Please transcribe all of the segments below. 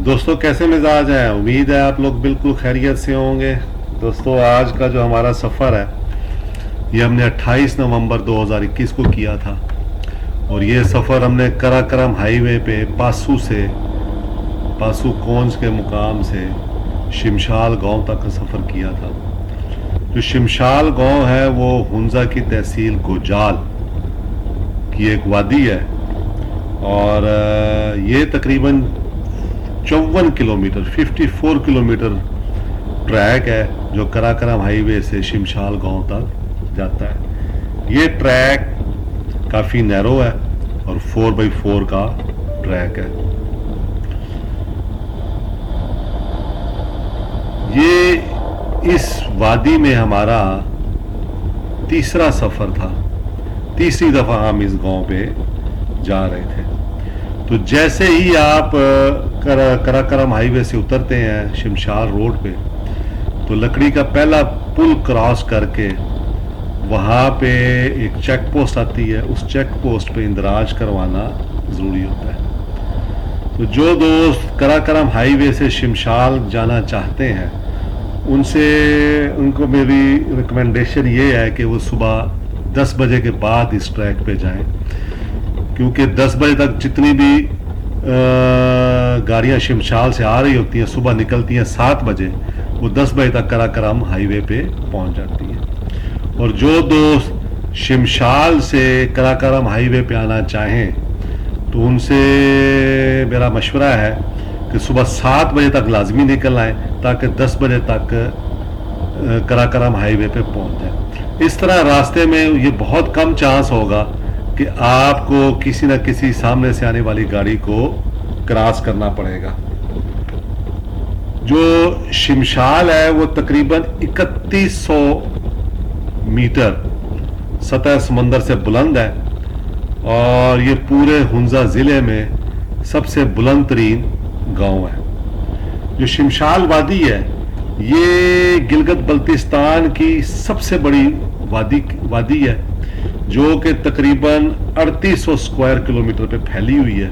दोस्तों कैसे मिजाज हैं। उम्मीद है आप लोग बिल्कुल खैरियत से होंगे। दोस्तों आज का जो हमारा सफ़र है ये हमने 28 नवंबर 2021 को किया था और ये सफ़र हमने कराकरम हाईवे पे पासू कोंज के मुकाम से शिमशाल गांव तक का सफ़र किया था। जो शिमशाल गांव है वो हुंजा की तहसील गोजाल की एक वादी है और ये तकरीबन 54 किलोमीटर 54 किलोमीटर ट्रैक है जो कराकरम हाईवे से शिमशाल गांव तक जाता है। ये ट्रैक काफ़ी नैरो है और 4x4 का ट्रैक है। ये इस वादी में हमारा तीसरा सफ़र था। तीसरी दफ़ा हम इस गांव पे जा रहे थे। तो जैसे ही आप कराकरम हाईवे से उतरते हैं शिमशाल रोड पे तो लकड़ी का पहला पुल क्रॉस करके वहाँ पे एक चेक पोस्ट आती है। उस चेक पोस्ट पे इंदराज करवाना ज़रूरी होता है। तो जो दोस्त कराकरम हाईवे से शिमशाल जाना चाहते हैं उनको मेरी रिकमेंडेशन ये है कि वो सुबह 10 बजे के बाद इस ट्रैक पे जाएं, क्योंकि 10 बजे तक जितनी भी गाड़ियाँ शिमशाल से आ रही होती हैं सुबह निकलती हैं 7 बजे, वो 10 बजे तक कराकरम हाईवे पे पहुंच जाती हैं। और जो दोस्त शिमशाल से कराकरम हाईवे पे आना चाहें तो उनसे मेरा मशवरा है कि सुबह 7 बजे तक लाजमी निकल आएँ ताकि 10 बजे तक कराकरम हाईवे पे पहुंच जाए। इस तरह रास्ते में ये बहुत कम चांस होगा कि आपको किसी न किसी सामने से आने वाली गाड़ी को क्रॉस करना पड़ेगा। जो शिमशाल है वो तकरीबन 3100 मीटर सतह समंदर से बुलंद है और ये पूरे हुंजा ज़िले में सबसे बुलंद तरीन गांव है। जो शिमशाल वादी है ये गिलगित बल्तिस्तान की सबसे बड़ी वादी है जो कि तकरीबन 3800 स्क्वायर किलोमीटर पे फैली हुई है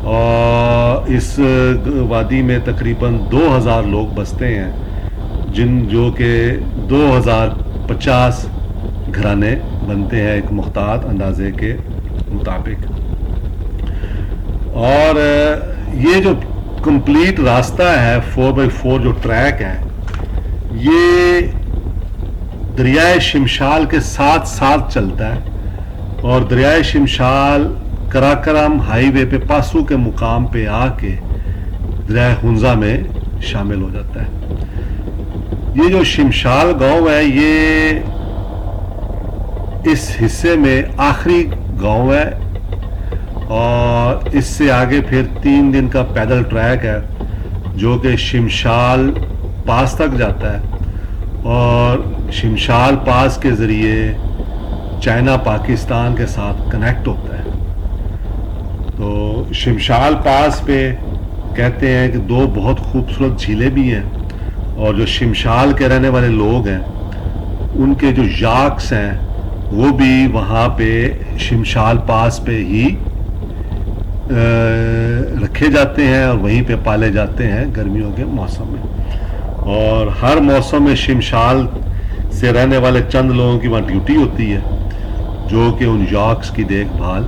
और इस वादी में तकरीबन 2000 लोग बसते हैं जो कि 2050 घराने बनते हैं एक मुख्तार अंदाजे के मुताबिक। और ये जो कंप्लीट रास्ता है 4x4 जो ट्रैक है ये दरियाए शिमशाल के साथ साथ चलता है और दरियाए शिमशाल कराकरम हाईवे पे पासू के मुकाम पे आके दरिया हुंजा में शामिल हो जाता है। ये जो शिमशाल गांव है ये इस हिस्से में आखिरी गांव है और इससे आगे फिर 3 दिन का पैदल ट्रैक है जो कि शिमशाल पास तक जाता है और शिमशाल पास के ज़रिए चाइना पाकिस्तान के साथ कनेक्ट होता है। तो शिमशाल पास पे कहते हैं कि 2 बहुत खूबसूरत झीलें भी हैं और जो शिमशाल के रहने वाले लोग हैं उनके जो याक्स हैं वो भी वहाँ पे शिमशाल पास पे ही रखे जाते हैं और वहीं पे पाले जाते हैं गर्मियों के मौसम में। और हर मौसम में शिमशाल से रहने वाले चंद लोगों की वहाँ ड्यूटी होती है जो कि उन याक्स की देखभाल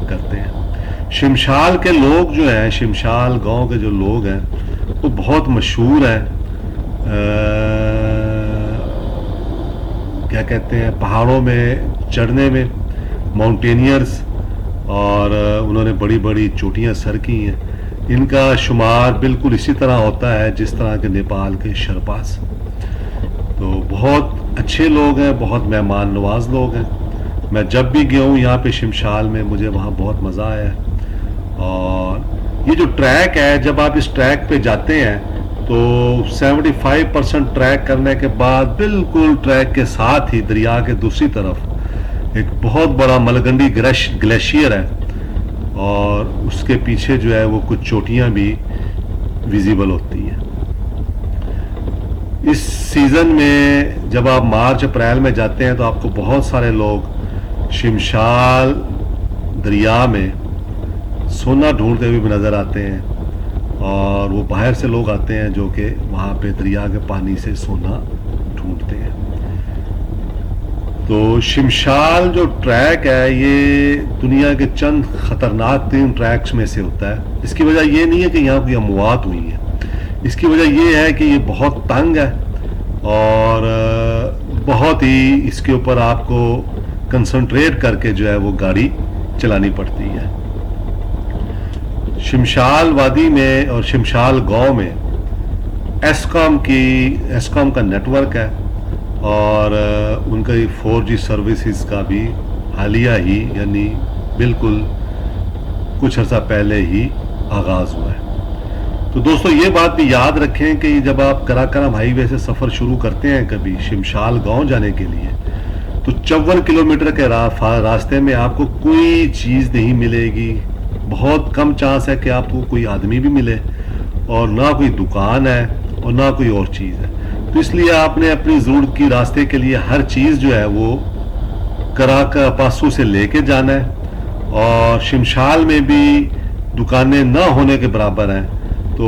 करते हैं। शिमशाल के लोग जो हैं शिमशाल गांव के जो लोग हैं वो बहुत मशहूर हैं क्या कहते हैं पहाड़ों में चढ़ने में, माउंटेनियर्स, और उन्होंने बड़ी बड़ी चोटियाँ सर की हैं। इनका शुमार बिल्कुल इसी तरह होता है जिस तरह के नेपाल के शरपास। तो बहुत अच्छे लोग हैं, बहुत मेहमान नवाज लोग हैं। मैं जब भी गया हूँ यहाँ पे शिमशाल में मुझे वहाँ बहुत मज़ा आया है। और ये जो ट्रैक है जब आप इस ट्रैक पे जाते हैं तो 75% ट्रैक करने के बाद बिल्कुल ट्रैक के साथ ही दरिया के दूसरी तरफ एक बहुत बड़ा मलगंडी ग्लेशियर है और उसके पीछे जो है वो कुछ चोटियाँ भी विजिबल होती हैं। इस सीज़न में जब आप मार्च अप्रैल में जाते हैं तो आपको बहुत सारे लोग शिमशाल दरिया में सोना ढूंढते हुए भी नज़र आते हैं और वो बाहर से लोग आते हैं जो कि वहाँ पे दरिया के पानी से सोना ढूंढते हैं। तो शिमशाल जो ट्रैक है ये दुनिया के चंद ख़तरनाक 3 ट्रैक्स में से होता है। इसकी वजह ये नहीं है कि यहाँ कोई अमवात हुई है, इसकी वजह ये है कि ये बहुत तंग है और बहुत ही इसके ऊपर आपको कंसंट्रेट करके जो है वो गाड़ी चलानी पड़ती है। शिमशाल वादी में और शिमशाल गांव में एस्कॉम का नेटवर्क है और उनका 4G सर्विसेज का भी हालिया ही यानी बिल्कुल कुछ अर्सा पहले ही आगाज़ हुआ है। तो दोस्तों ये बात भी याद रखें कि जब आप कराकरम हाईवे से सफ़र शुरू करते हैं कभी शिमशाल गांव जाने के लिए, तो 54 किलोमीटर के रास्ते में आपको कोई चीज़ नहीं मिलेगी। बहुत कम चांस है कि आपको कोई आदमी भी मिले और ना कोई दुकान है और ना कोई और चीज़ है। तो इसलिए आपने अपनी ज़रूरत की रास्ते के लिए हर चीज़ जो है वो कराका पासों से लेके जाना है और शिमशाल में भी दुकानें ना होने के बराबर हैं। तो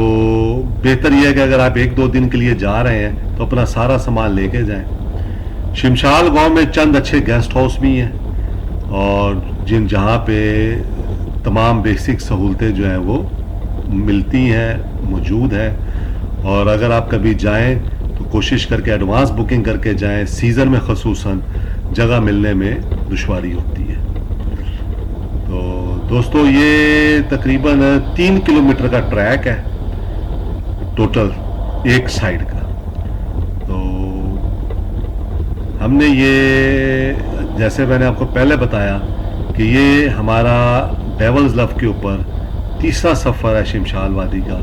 बेहतर यह है कि अगर आप 1-2 दिन के लिए जा रहे हैं तो अपना सारा सामान लेके जाएं। शिमशाल गांव में चंद अच्छे गेस्ट हाउस भी हैं और जहाँ पे तमाम बेसिक सहूलतें जो हैं वो मिलती हैं, मौजूद हैं। और अगर आप कभी जाएं तो कोशिश करके एडवांस बुकिंग करके जाएं। सीज़न में ख़ुसूसन जगह मिलने में दुश्वारी होती है। तो दोस्तों ये तकरीबन 3 किलोमीटर का ट्रैक है टोटल एक साइड का। तो हमने ये, जैसे मैंने आपको पहले बताया कि ये हमारा डेवल्स लव के ऊपर तीसरा सफ़र है शिमशाल वादी का,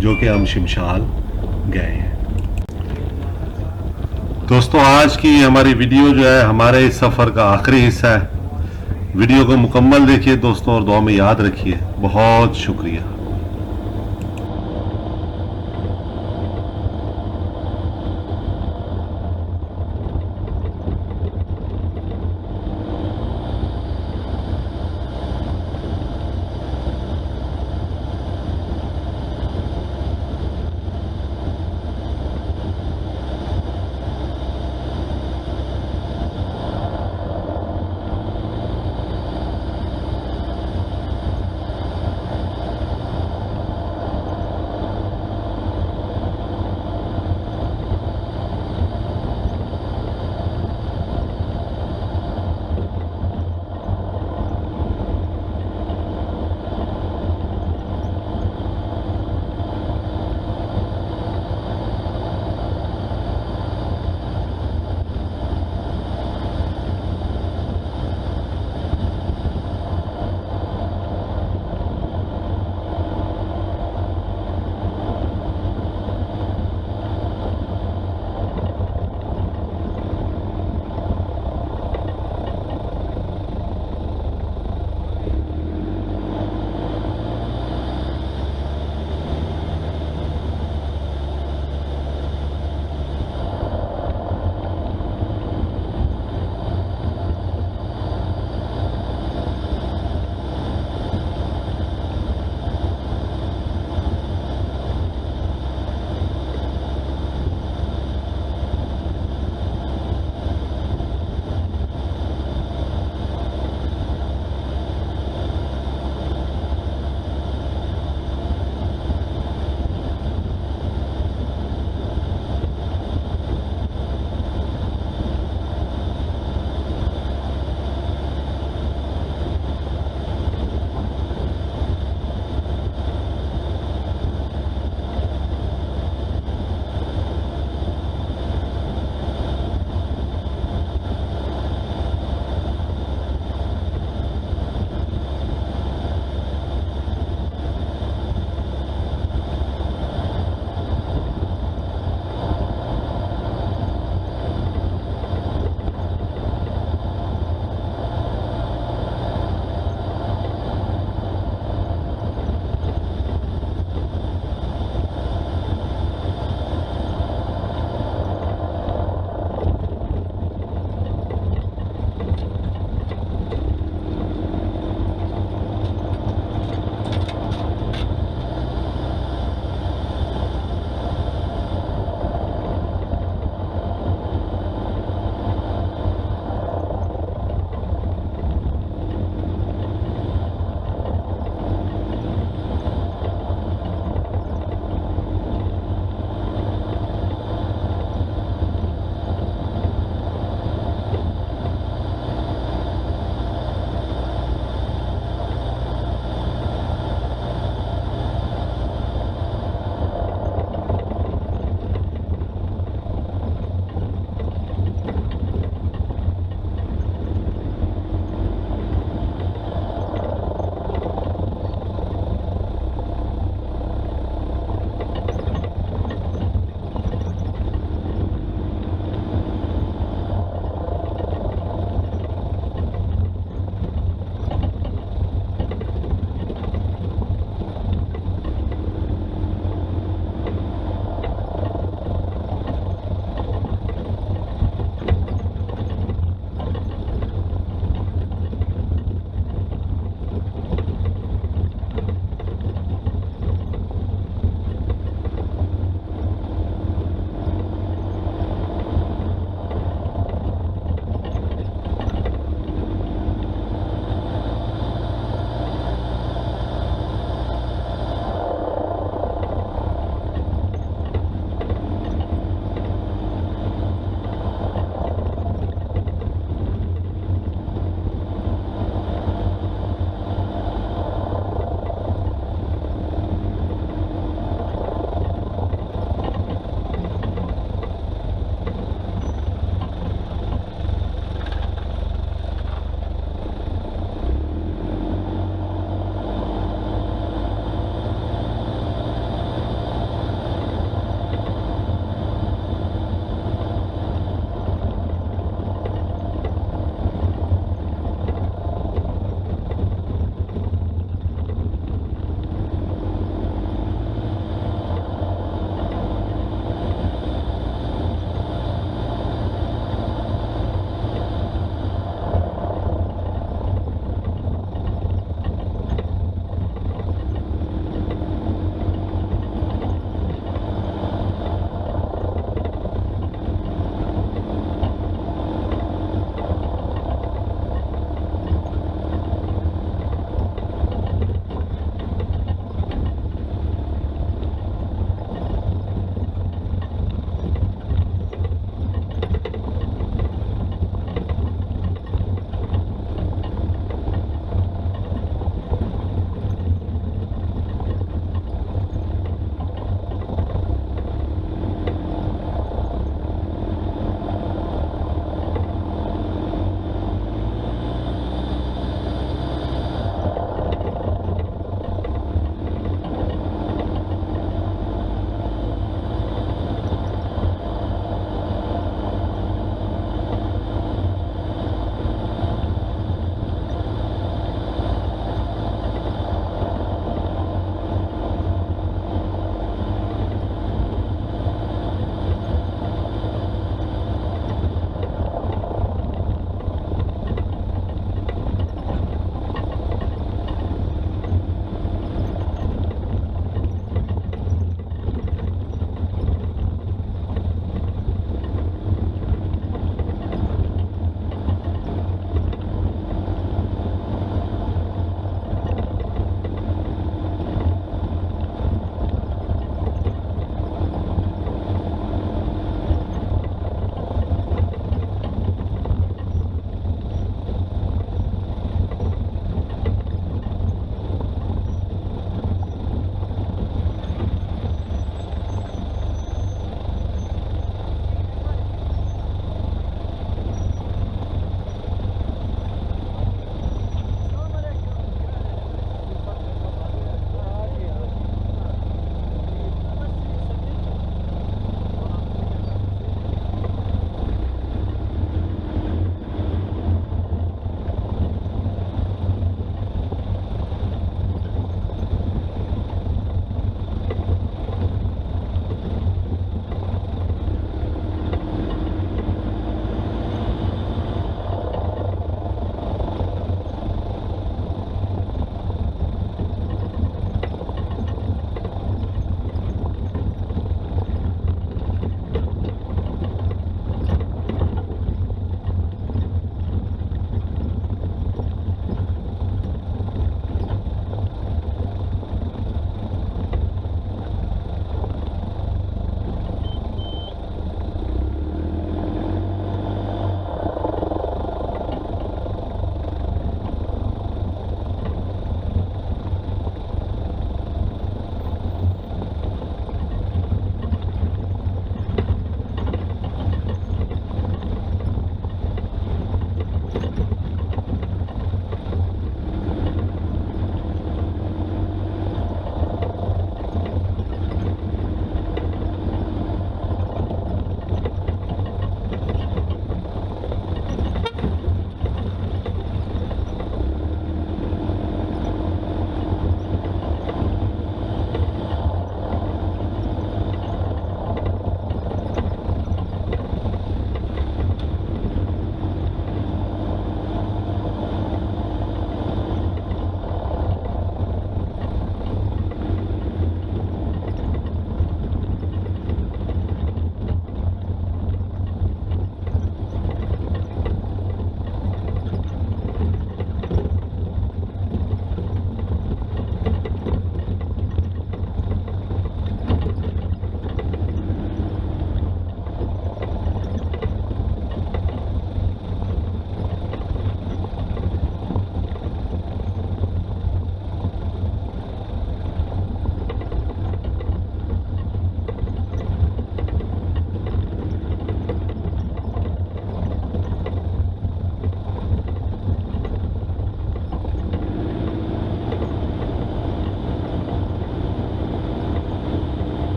जो कि हम शिमशाल गए हैं। दोस्तों आज की हमारी वीडियो जो है हमारे इस सफ़र का आखिरी हिस्सा है। वीडियो को मुकम्मल देखिए दोस्तों और दुआ में याद रखिए। बहुत शुक्रिया।